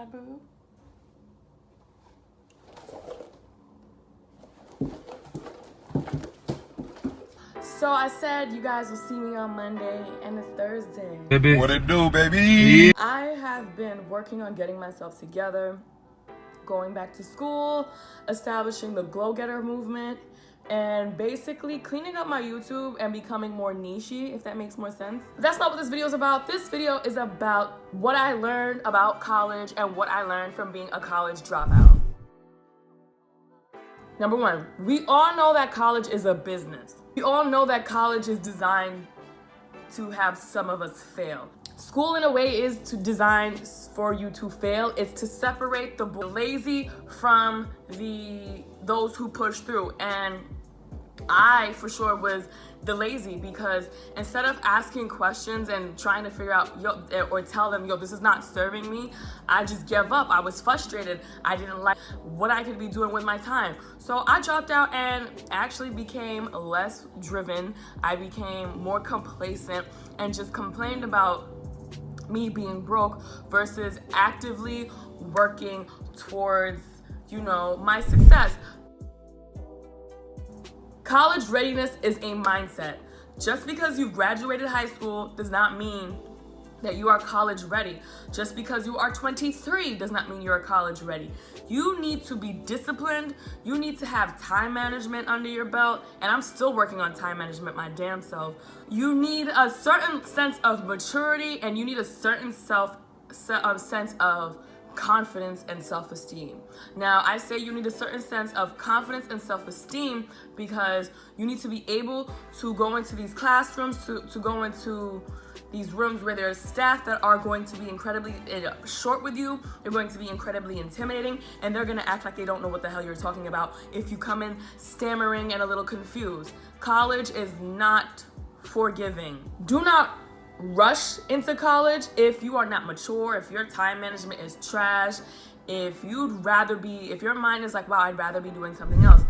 Hi, boo. So I said you guys will see me on Monday, and it's Thursday. Baby. What it do, baby? I have been working on getting myself together, going back to school, establishing the Glow Getter movement, and basically cleaning up my YouTube and becoming more niche-y, if that makes more sense. But that's not what this video is about. This video is about what I learned about college and what I learned from being a college dropout. Number one, we all know that college is a business. We all know that college is designed to have some of us fail. School in a way is to design for you to fail. It's to separate the lazy from those who push through. And I for sure was the lazy, because instead of asking questions and trying to figure out or tell them, yo, this is not serving me, I just gave up. I was frustrated. I didn't like what I could be doing with my time. So I dropped out and actually became less driven. I became more complacent and just complained about me being broke versus actively working towards, my success. College readiness is a mindset. Just because you've graduated high school does not mean that you are college ready. Just because you are 23 does not mean you are college ready. You need to be disciplined. You need to have time management under your belt. And I'm still working on time management my damn self. You need a certain sense of maturity, and you need a certain sense of confidence and self-esteem. Now, I say you need a certain sense of confidence and self-esteem because you need to be able to go into these classrooms, to go into these rooms where there's staff that are going to be incredibly short with you. They're going to be incredibly intimidating, and they're going to act like they don't know what the hell you're talking about if you come in stammering and a little confused. College is not forgiving. Do not rush into college if you are not mature, if your time management is trash, if your mind is like, wow, I'd rather be doing something else.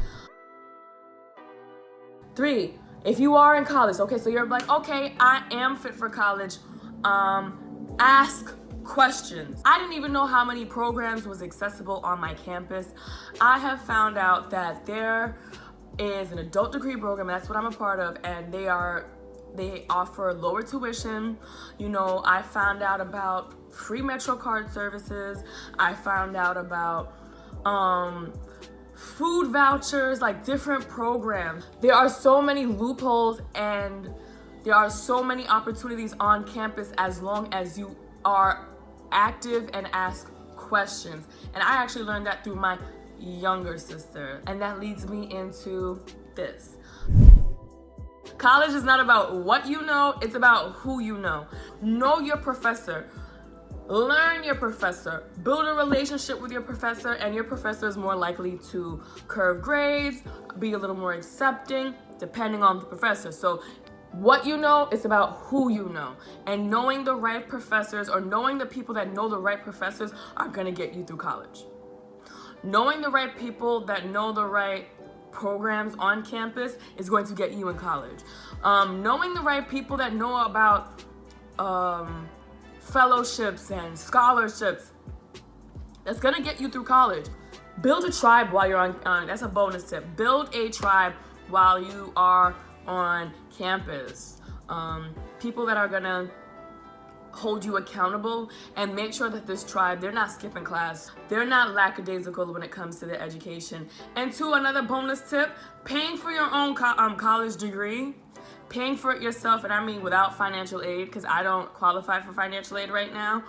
3, if you are in college, okay, so you're like, okay, I am fit for college, ask questions. I didn't even know how many programs was accessible on my campus. I have found out that there is an adult degree program, and that's what I'm a part of, and they offer lower tuition. I found out about free Metro card services. I found out about food vouchers, like different programs. There are so many loopholes and there are so many opportunities on campus as long as you are active and ask questions. And I actually learned that through my younger sister. And that leads me into this. College is not about what you know, it's about who you know. Know your professor. Learn your professor. Build a relationship with your professor, and your professor is more likely to curve grades, be a little more accepting, depending on the professor. So what you know is about who you know. And knowing the right professors, or knowing the people that know the right professors, are gonna get you through college. Knowing the right people that know the right programs on campus is going to get you in college. Knowing the right people that know about fellowships and scholarships, that's gonna get you through college. Build a tribe while you're on that's a bonus tip. Build a tribe while you are on campus. People that are gonna hold you accountable, and make sure that this tribe, they're not skipping class. They're not lackadaisical when it comes to their education. And 2, another bonus tip, paying for your own college degree, paying for it yourself, and I mean without financial aid, because I don't qualify for financial aid right now.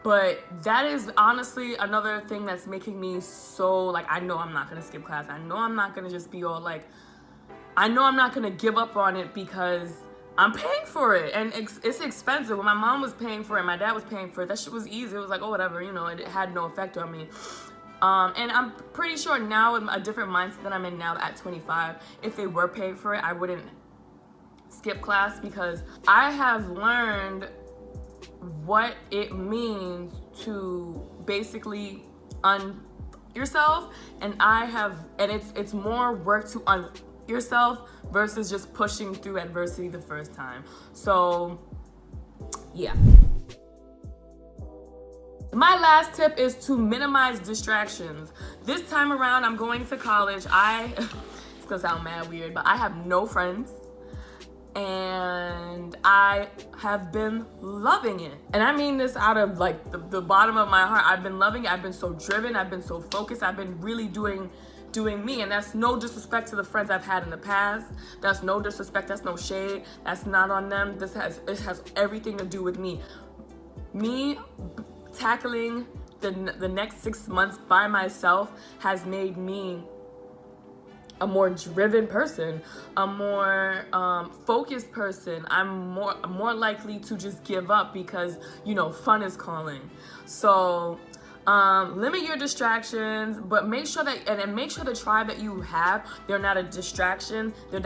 But that is honestly another thing that's making me so, I know I'm not gonna skip class. I know I'm not gonna just be all I know I'm not gonna give up on it because I'm paying for it, and it's expensive. When my mom was paying for it, my dad was paying for it, that shit was easy. It was like, oh, whatever, it had no effect on me. And I'm pretty sure now, with a different mindset that I'm in now at 25, if they were paying for it, I wouldn't skip class, because I have learned what it means to basically yourself, and it's more work to yourself versus just pushing through adversity the first time. So yeah. My last tip is to minimize distractions. This time around, I'm going to college. It's gonna sound mad weird, but I have no friends. And I have been loving it. And I mean this out of like the bottom of my heart. I've been loving it. I've been so driven. I've been so focused. I've been really doing me. And that's no disrespect to the friends I've had in the past. That's no disrespect. That's no shade. That's not on them. This has everything to do with me. Me tackling the next 6 months by myself has made me a more driven person, a more focused person. I'm more likely to just give up because, you know, fun is calling. So limit your distractions, but make sure that and make sure the tribe that you have, they're not a distraction, they're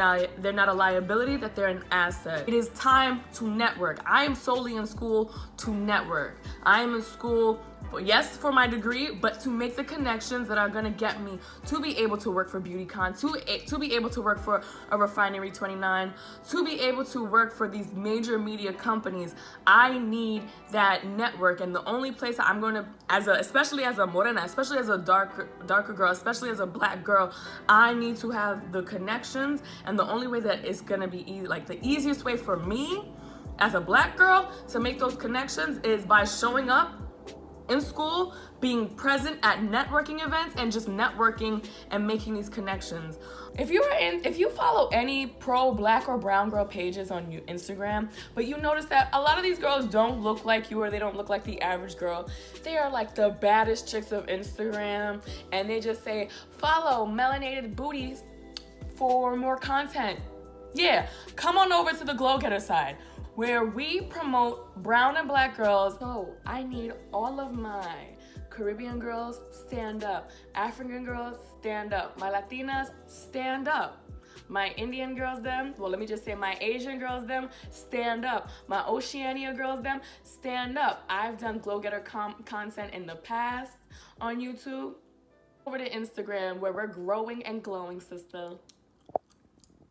not a liability, that they're an asset. It is time to network. I am solely in school to network. I am in school for my degree, but to make the connections that are gonna get me to be able to work for BeautyCon, to be able to work for a Refinery 29, to be able to work for these major media companies. I need that network, and the only place I'm gonna, especially as a morena, especially as a darker girl, especially as a black girl, I need to have the connections, and the only way that it's gonna be easy, like the easiest way for me as a black girl to make those connections is by showing up in school, being present at networking events, and just networking and making these connections. If you follow any pro black or brown girl pages on your Instagram, but you notice that a lot of these girls don't look like you, or they don't look like the average girl. They are like the baddest chicks of Instagram, and they just say, follow melanated booties for more content. Yeah, come on over to the Glow Getter side, where we promote brown and black girls. So I need all of my Caribbean girls, stand up. African girls, stand up. My Latinas, stand up. My Indian girls, them, well, let me just say my Asian girls, them, stand up. My Oceania girls, them, stand up. I've done Glow Getter content in the past on YouTube. Over to Instagram, where we're growing and glowing, sister.